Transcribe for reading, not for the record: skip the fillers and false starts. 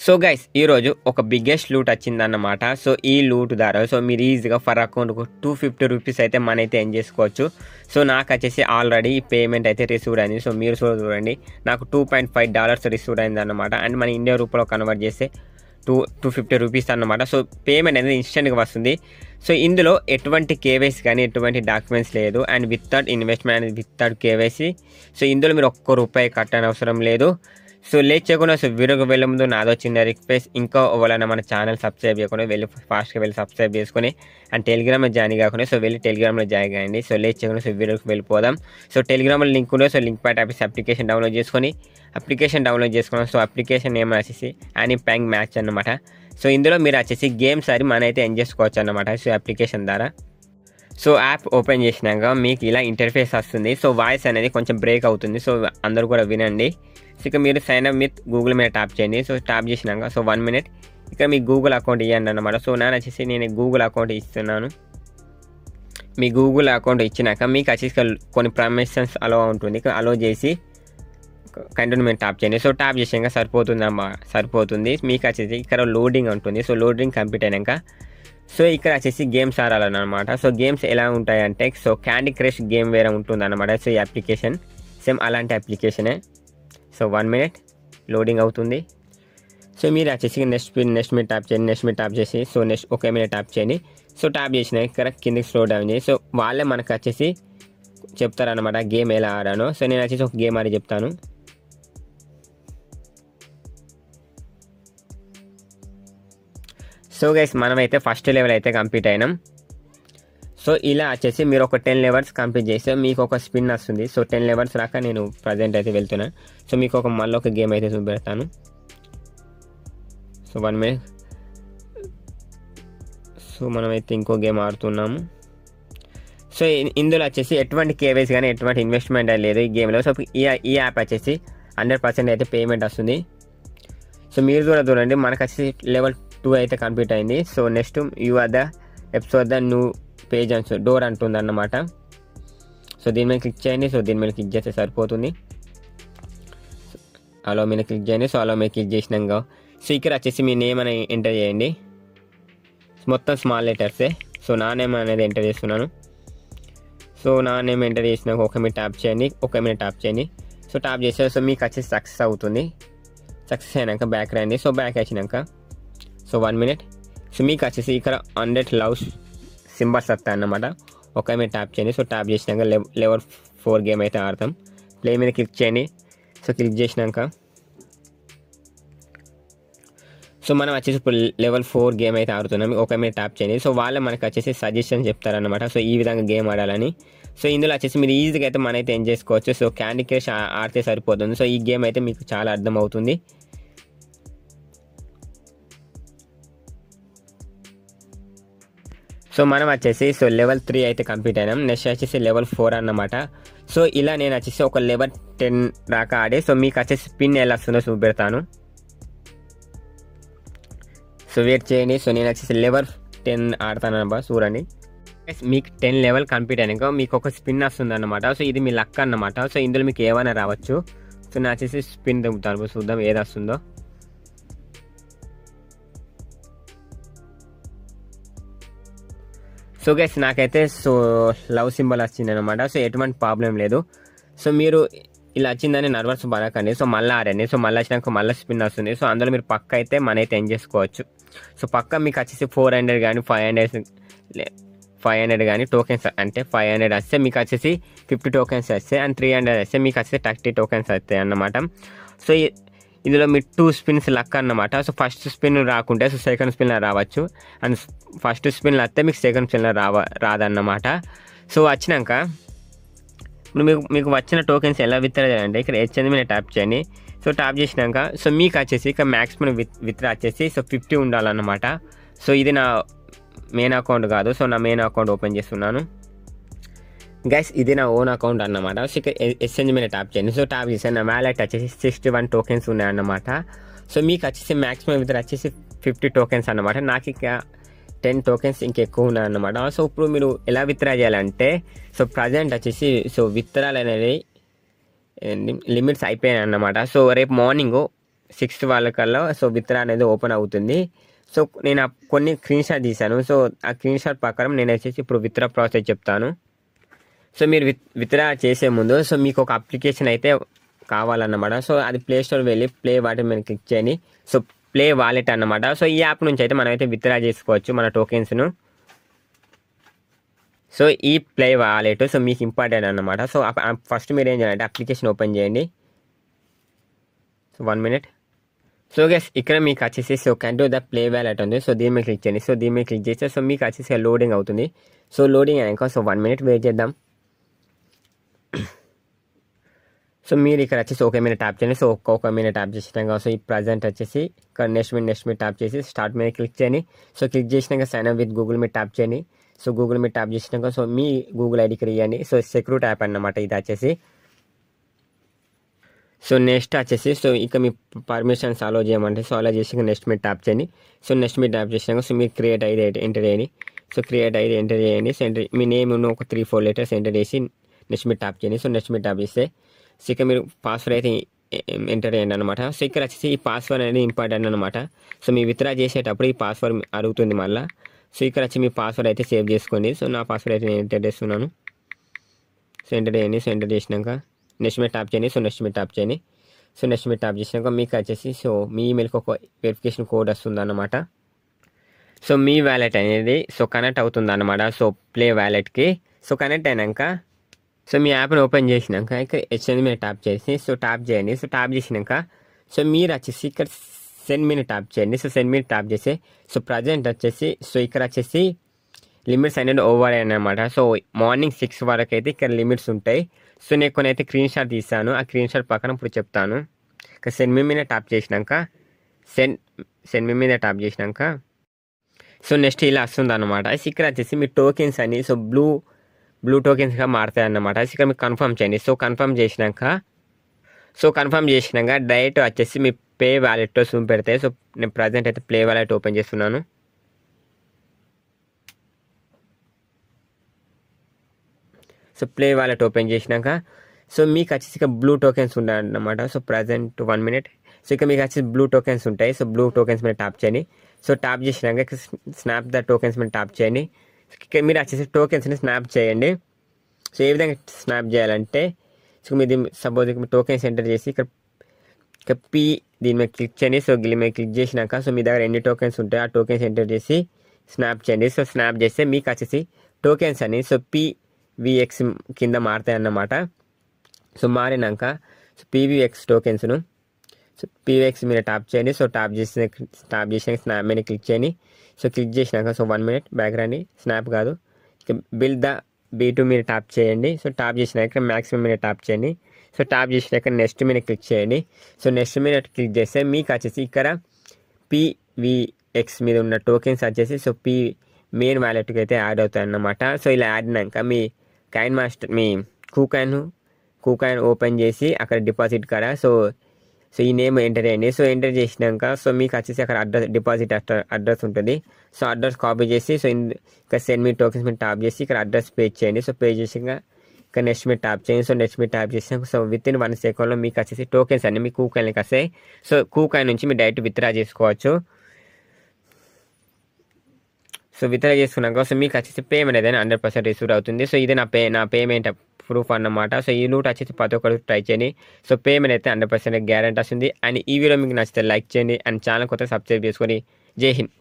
So guys ఈరోజు ఒక biggest loot వచ్చిందన్నమాట. సో ఈ లూట్ ద్వారా మీరు ఈజీగా ఫర్ అకౌంట్కు ₹250 అయితే మన అయితే ఎర్న్ చేసుకోవచ్చు. సో నాకు వచ్చేసి ఆల్రెడీ పేమెంట్ అయితే రిసీవ్డ్ అయింది. సో మీరు చూడండి, నాకు $2.5 రిసీవ్డ్ అయింది అన్నమాట. అండ్ మన ఇండియా రూపాయలో కన్వర్ట్ చేస్తే $250 అన్నమాట. సో పేమెంట్ అనేది ఇన్స్టెంట్గా వస్తుంది. సో ఇందులో ఎటువంటి కేవైసీ కానీ ఎటువంటి డాక్యుమెంట్స్ లేదు. అండ్ వితౌట్ ఇన్వెస్ట్మెంట్ అనేది వితౌట్ కేవైసీ. సో ఇందులో మీరు ₹1 కట్టని అవసరం లేదు. సో లేట్ చేయకుండా వీడియోకి వెళ్ళే ముందు నాదో చిన్న రిక్వెస్ట్, ఇంకా ఎవరైనా మన ఛానల్ సబ్స్క్రైబ్ చేయకుండా ఫాస్ట్గా వెళ్ళి సబ్స్క్రైబ్ చేసుకొని అండ్ టెలిగ్రామ్లో జాయిన్ కాకుండా వెళ్ళి టెలిగ్రామ్లో జాయిన్ కాయండి. సో లేట్ చేయకుండా వీడియోకి వెళ్ళిపోదాం. సో టెలిగ్రామ్లో లింక్ ఉండే లింక్ పై ట్యాప్ చేసి అప్లికేషన్ డౌన్లోడ్ చేసుకున్నాం. సో అప్లికేషన్ నేమ్ వచ్చేసి యానిప్యాంగ్ మ్యాచ్ అన్నమాట. సో ఇందులో మీరు వచ్చేసి గేమ్స్ అది మన అయితే ఎంజాయ్ చేసుకోవచ్చు అన్నమాట. సో అప్లికేషన్ ద్వారా సో యాప్ ఓపెన్ చేసినాక మీకు ఇలా ఇంటర్ఫేస్ వస్తుంది. సో వాయిస్ అనేది కొంచెం బ్రేక్ అవుతుంది. సో అందరూ కూడా వినండి. సో ఇక మీరు సైన్ అప్ విత్ గూగుల్ మీద ట్యాప్ చేయండి. సో ట్యాప్ చేసినాక 1 minute ఇక మీ గూగుల్ అకౌంట్ ఇవ్వండి అన్నమాట. సో నేను గూగుల్ అకౌంట్ ఇస్తున్నాను. మీ గూగుల్ అకౌంట్ ఇచ్చినాక మీకు వచ్చేసి కొన్ని పర్మిషన్స్ అలో ఉంటుంది. అలో చేసి కంటిన్యూ మీద ట్యాప్ చేయండి. సో ట్యాప్ చేసాక సరిపోతుంది. మీకు వచ్చేసి ఇక్కడ లోడింగ్ ఉంటుంది. సో లోడింగ్ కంప్లీట్ అయినాక సో ఇక్కడ వచ్చేసి గేమ్స్ ఆడాలన్నమాట. సో గేమ్స్ ఎలా ఉంటాయంటే సో క్యాండీ క్రష్ గేమ్ వేరే ఉంటుంది అన్నమాట. సో ఈ అప్లికేషన్ సేమ్ అలాంటి అప్లికేషనే. సో 1 minute లోడింగ్ అవుతుంది. సో మీరు వచ్చేసి నెక్స్ట్ మీద ట్యాప్ చేసి సో నెక్స్ట్ ఒకే మీద ట్యాప్ చేయండి. సో ట్యాప్ చేసిన ఇక్కడ కిందకి స్లో డౌన్ చేసి సో వాళ్ళే మనకు వచ్చేసి చెప్తారనమాట గేమ్ ఎలా ఆడానో. సో నేను వచ్చేసి ఒక గేమ్ ఆడి చెప్తాను. సో గైస్ మనమైతే ఫస్ట్ లెవెల్ అయితే కంప్లీట్ అయినాం. సో ఇలా వచ్చేసి మీరు ఒక 10 levels కంప్లీట్ చేస్తే మీకు ఒక స్పిన్ వస్తుంది. సో 10 levels రాక నేను ప్రజెంట్ అయితే వెళ్తున్నాను. సో మీకు మళ్ళీ ఒక గేమ్ అయితే చూపెడతాను. So 1 minute. సో మనమైతే ఇంకో గేమ్ ఆడుతున్నాము. సో ఇందులో వచ్చేసి ఎటువంటి కేవైసీ కానీ ఎటువంటి ఇన్వెస్ట్మెంట్ లేదు ఈ గేమ్లో. సో ఈ యాప్ వచ్చేసి 100% అయితే పేమెంట్ వస్తుంది. సో మీరు కూడా చూడండి, మనకు వచ్చేసి level 2 అయితే కంప్లీట్ అయింది. So next you are the episode the new page and door అంటుంది అన్నమాట. సో దీని మీద క్లిక్ చేయండి. సో దీని మీద క్లిక్ చేస్తే సరిపోతుంది. అలో మీద క్లిక్ చేయండి. సో అలో మీద క్లిక్ చేసినాక సో ఇక్కడ వచ్చేసి మీ నేమ్ అని ఎంటర్ చేయండి. మొత్తం స్మాల్ లెటర్సే. సో నా నేమ్ అనేది ఎంటర్ చేస్తున్నాను. సో నా నేమ్ ఎంటర్ చేసినాక ఒక మీద ట్యాప్ చేయండి. సో ట్యాప్ చేస్తే సో మీకు వచ్చేసి సక్సెస్ అవుతుంది. సక్సెస్ అయినాక బ్యాక్ రండి. సో బ్యాక్ వచ్చినాక సో 1 minute. సో మీకు వచ్చేసి ఇక్కడ 100 లవ్ సింబల్స్ వస్తాయి అన్నమాట. ఒక మీద ట్యాప్ చేయండి. సో ట్యాప్ చేసినాక level 4 గేమ్ అయితే ఆడతాం. ప్లే మీద క్లిక్ చేయండి. సో క్లిక్ చేసినాక సో మనం వచ్చేసి ఇప్పుడు level 4 గేమ్ అయితే ఆడుతున్నాం. ఒక మీద ట్యాప్ చేయండి. సో వాళ్ళే మనకు వచ్చేసి సజెషన్ చెప్తారనమాట. సో ఈ విధంగా గేమ్ ఆడాలని. సో ఇందులో వచ్చేసి మీరు ఈజీగా అయితే మనైతే ఎంజాయ్ చేసుకోవచ్చు. సో క్యాండీ క్రష్ ఆడితే సరిపోతుంది. సో ఈ గేమ్ అయితే మీకు చాలా అర్థం అవుతుంది. సో మనం వచ్చేసి సో level 3 అయితే కంప్లీట్ అయినాం. నెక్స్ట్ వచ్చేసి level 4 అన్నమాట. సో ఇలా నేను వచ్చేసి ఒక level 10 దాకా ఆడి సో మీకు వచ్చేసి స్పిన్ ఎలా వస్తుందో చూపెడతాను. సో వెయిట్ చేయండి. సో నేను వచ్చేసి level 10 ఆడతాను అన్నమాట. చూడండి, మీకు 10 level కంప్లీట్ అయినాక మీకు ఒక స్పిన్ వస్తుంది అన్నమాట. సో ఇది మీ లక్ అన్నమాట. సో ఇందులో మీకు ఏమైనా రావచ్చు. సో నేను వచ్చేసి స్పిన్ దిగుతాను. చూద్దాం ఏది వస్తుందో. సో గైస్ నాకైతే సో లవ్ సింబల్ వచ్చింది అనమాట. సో ఎటువంటి ప్రాబ్లం లేదు. సో మీరు ఇలా వచ్చిందని నర్వస్ పడకండి. సో మళ్ళీ ఆడండి. సో మళ్ళీ వచ్చినాక మళ్ళీ స్పిన్ వస్తుంది. సో అందులో మీరు పక్క అయితే మనైతే ఎంజాయ్ చేసుకోవచ్చు. సో పక్క మీకు వచ్చేసి 400 కానీ 500 కానీ టోకెన్స్ అంటే 500 వస్తే మీకు వచ్చేసి 50 tokens వస్తాయి. అండ్ 300 వస్తే మీకు వచ్చేసి 30 tokens వస్తాయి అన్నమాట. సో ఇందులో మీరు 2 spins లక్ అన్నమాట. సో ఫస్ట్ స్పిన్ రాకుంటే సో సెకండ్ స్పిన్లో రావచ్చు. అండ్ ఫస్ట్ స్పిన్లో వస్తే మీకు సెకండ్ స్పిన్లో రాదన్నమాట. సో వచ్చినాక ఇప్పుడు మీకు వచ్చిన టోకెన్స్ ఎలా విత్డ్రా చేయాలంటే ఇక్కడ హెచ్ఎన్ మీద ట్యాప్ చేయండి. సో ట్యాప్ చేసినాక సో మీకు వచ్చేసి ఇక మ్యాక్సిమం విత్డ్రా వచ్చేసి సో 50 ఉండాలన్నమాట. సో ఇది నా మెయిన్ అకౌంట్ కాదు. సో నా మెయిన్ అకౌంట్ ఓపెన్ చేస్తున్నాను గైస్. ఇది నా ఓన్ అకౌంట్ అన్నమాట. సో ఇక్కడ ఎక్స్చేంజ్ మీద ట్యాప్ చేయండి. సో ట్యాప్ చేసి నా వ్యాలెట్ వచ్చేసి 61 tokens ఉన్నాయన్నమాట. సో మీకు వచ్చేసి మ్యాక్సిమం విత్డ్రా వచ్చేసి 50 tokens అన్నమాట. నాకు ఇక 10 tokens ఇంకెక్కువ ఉన్నాయన్నమాట. సో ఇప్పుడు మీరు ఎలా విత్డ్రా చేయాలంటే సో ప్రజెంట్ వచ్చేసి సో విత్డ్రాలు అనేది లిమిట్స్ అయిపోయాయి అన్నమాట. సో రేపు మార్నింగ్ 6 వాళ్ళకల్లా సో విత్డ్రా అనేది ఓపెన్ అవుతుంది. సో నేను కొన్ని స్క్రీన్ షాట్ తీశాను. సో ఆ స్క్రీన్ షాట్ ప్రకారం నేను వచ్చేసి ఇప్పుడు విత్డ్రా ప్రాసెస్ చెప్తాను. సో మీరు విత్డ్రా చేసే ముందు సో మీకు ఒక అప్లికేషన్ అయితే కావాలన్నమాట. సో అది ప్లే స్టోర్ వెళ్ళి ప్లే వాలెట్ మీద క్లిక్ చేయండి. సో ప్లే వాలెట్ అన్నమాట. సో ఈ యాప్ నుంచి అయితే మనం అయితే విత్డ్రా చేసుకోవచ్చు మన టోకెన్స్ను. సో ఈ ప్లే వాలెట్ సో మీకు ఇంపార్టెంట్ అన్నమాట. సో ఫస్ట్ మీరు ఏం చేయాలంటే అప్లికేషన్ ఓపెన్ చేయండి. So 1 minute. సో గైస్ ఇక్కడ మీకు వచ్చేసి so can do the play wallet ఉంది. సో దీని మీద క్లిక్ చేయండి. సో దీని మీద క్లిక్ చేస్తే సో మీకు వచ్చేసి లోడింగ్ అవుతుంది. సో లోడింగ్ అయ్యాక సో 1 minute వెయిట్ చేద్దాం. సో మీరు ఇక్కడ వచ్చేసి ఒక మినిట్ ట్యాప్ చేయండి. సో ఒక మినిట్ ట్యాప్ చేసినాక సో ఈ ప్రజెంట్ వచ్చేసి ఇక్కడ నెక్స్ట్ మీద ట్యాప్ చేసి స్టార్ట్ మీద క్లిక్ చేయండి. సో క్లిక్ చేసినాక సైన్ అప్ విత్ గూగుల్ మీద ట్యాప్ చేయండి. సో గూగుల్ మీద ట్యాప్ చేసినాక సో మీ గూగుల్ ఐడికి ఇవ్వండి. సో సెక్యూరిటీ యాప్ అన్నమాట ఇది వచ్చేసి. సో నెక్స్ట్ వచ్చేసి సో ఇక మీ పర్మిషన్స్ అలో చేయమంటే సో అలా చేసి నెక్స్ట్ మీద ట్యాప్ చేయండి. సో నెక్స్ట్ మీద ట్యాప్ చేసినాక సో మీరు క్రియేట్ ఐడి ఎంటర్ చేయండి. సో క్రియేట్ ఐడి ఎంటర్ చేయండి. సో ఎంటర్ మీ నేమ్ ఒక 3-4 letters ఎంటర్ చేసి నెక్స్ట్ మీద ట్యాప్ చేయండి. సో నెక్స్ట్ మీద ట్యాప్ చేస్తే సో ఇక్కడ మీరు పాస్వర్డ్ అయితే ఎంటర్ చేయండి అనమాట. సో ఇక్కడ వచ్చేసి ఈ పాస్వర్డ్ అనేది ఇంపార్టెంట్ అనమాట. సో మీ విత్డ్రా చేసేటప్పుడు ఈ పాస్వర్డ్ అడుగుతుంది మళ్ళీ. సో ఇక్కడ వచ్చి మీ పాస్వర్డ్ అయితే సేవ్ చేసుకోండి. సో నా పాస్వర్డ్ అయితే నేను ఎంటర్ చేస్తున్నాను. సో ఎంటర్ చేయండి. సో ఎంటర్ చేసినాక నెక్స్ట్ మీద ట్యాప్ చేయండి. సో నెక్స్ట్ మీద ట్యాప్ చేయండి. సో నెక్స్ట్ మీద ట్యాప్ చేసినాక మీకు వచ్చేసి సో మీ ఈమెయిల్కి ఒక వెరిఫికేషన్ కోడ్ వస్తుంది అన్నమాట. సో మీ వ్యాలెట్ అనేది సో కనెక్ట్ అవుతుంది అన్నమాట. సో ప్లే వ్యాలెట్కి సో కనెక్ట్ అయినాక సో మీ యాప్ని ఓపెన్ చేసినాక ఇక్కడ హెచ్ఎన్ మీద ట్యాప్ చేసి సో ట్యాప్ చేయండి. సో ట్యాప్ చేసినాక సో మీరు వచ్చేసి ఇక్కడ సెండ్ మీద ట్యాప్ చేయండి. సో సెండ్ మీద ట్యాప్ చేసి సో ప్రజెంట్ వచ్చేసి సో ఇక్కడ వచ్చేసి లిమిట్స్ అనేది ఓవర్ అన్నమాట. సో మార్నింగ్ 6 వరకు అయితే ఇక్కడ లిమిట్స్ ఉంటాయి. సో నేను కొన్ని అయితే స్క్రీన్ షాట్ తీస్తాను. ఆ స్క్రీన్ షాట్ పక్కన ఇప్పుడు చెప్తాను. ఇక్కడ సెండ్ మీ మీద ట్యాప్ చేసినాక సెండ్ మీ మీద ట్యాప్ చేసినాక సో నెక్స్ట్ ఇలా వస్తుంది అనమాట. ఇక్కడ వచ్చేసి మీ టోకెన్స్ అని సో బ్లూ టోకెన్స్గా మారుతాయి అన్నమాట. ఇక్కడ మీకు కన్ఫర్మ్ చేయండి. సో కన్ఫర్మ్ చేసినాక డైరెక్ట్ వచ్చేసి మీ పే వ్యాలెట్తో జూమ్ పెడతాయి. సో నేను ప్రజెంట్ అయితే ప్లే వ్యాలెట్ ఓపెన్ చేస్తున్నాను. సో ప్లే వాలెట్ ఓపెన్ చేసినాక సో మీకు వచ్చేసి ఇక బ్లూ టోకెన్స్ ఉంటాయి అన్నమాట. So present 1 minute. సో ఇక మీకు వచ్చేసి బ్లూ టోకెన్స్ ఉంటాయి. సో బ్లూ టోకెన్స్ మీద ట్యాప్ చేయండి. సో ట్యాప్ చేసినాక స్నాప్ ద టోకెన్స్ మీద ట్యాప్ చేయండి. ఇక్కడ మీరు వచ్చేసి టోకెన్స్ని స్నాప్ చేయండి. సో ఏ విధంగా స్నాప్ చేయాలంటే సో మీది సపోజ్ మీ టోకెన్స్ ఎంటర్ చేసి ఇక్కడ దీని మీద క్లిక్ చేయండి. సో దీని మీద క్లిక్ చేసినాక సో మీ దగ్గర ఎన్ని టోకెన్స్ ఉంటాయో ఆ టోకెన్స్ ఎంటర్ చేసి స్నాప్ చేయండి. సో స్నాప్ చేస్తే మీకు వచ్చేసి టోకెన్స్ అని సో PVX కింద మారుతాయి అన్నమాట. సో మారినాక సో PVX టోకెన్స్ను సో PVX మీద ట్యాప్ చేయండి. సో ట్యాప్ చేసినాక స్నాప్ మీద క్లిక్ చేయండి. సో క్లిక్ చేసినాక సో 1 minute బ్యాక్ రండి. స్నాప్ కాదు ఇక బిల్డ్ ద B2 మీద ట్యాప్ చేయండి. సో ట్యాప్ చేసినాక మ్యాక్సిమం మీద ట్యాప్ చేయండి. సో ట్యాప్ చేసినాక నెక్స్ట్ మీద క్లిక్ చేయండి. సో నెక్స్ట్ మీద క్లిక్ చేస్తే మీకు వచ్చేసి ఇక్కడ PVX మీద ఉన్న టోకెన్స్ వచ్చేసి సో మెయిన్ వ్యాలెట్కి అయితే యాడ్ అవుతాయి అన్నమాట. సో ఇలా యాడ్ అయినాక మీ కాయిన్ మాస్టర్ మీ కూకాయిన్ ఓపెన్ చేసి అక్కడ డిపాజిట్ కాడ సో ఈ నేమ్ ఎంటర్ చేయండి. సో ఎంటర్ చేసినాక సో మీకు వచ్చేసి అక్కడ డిపాజిట్ అడ్రస్ ఉంటుంది. సో అడ్రస్ కాపీ చేసి సో ఇక్కడ సెండ్ మీ టోకెన్స్ మీద ట్యాప్ చేసి ఇక్కడ అడ్రస్ పే చేయండి. సో పే చేసి ఇక్కడ నెక్స్ట్ మీద ట్యాప్ చేయండి. సో నెక్స్ట్ మీద ట్యాప్ చేసినాక సో విత్-ఇన్ 1 secondలో మీకు వచ్చేసి టోకెన్స్ అన్ని మీ కూకాయిన్కి వస్తాయి. సో కూకాయిన్ నుంచి మీరు డైరెక్ట్ విత్డ్రా చేసుకోవచ్చు. సో విత్డ్రా చేసుకున్నాక సో మీకు వచ్చేసి పేమెంట్ ఏదైనా 100% రిసీవ్ అవుతుంది. సో ఇది నా పేమెంట్ ప్రూఫ్ అన్నమాట. సో ఈ లూట్ వచ్చేసి ప్రతి ఒక్కరు ట్రై చేయండి. సో పేమెంట్ అయితే 100% గ్యారెంటీ వస్తుంది. అండ్ ఈ వీడియో మీకు నచ్చితే లైక్ చేయండి అండ్ ఛానల్ కొత్త సబ్స్క్రైబ్ చేసుకొని జై హింద్.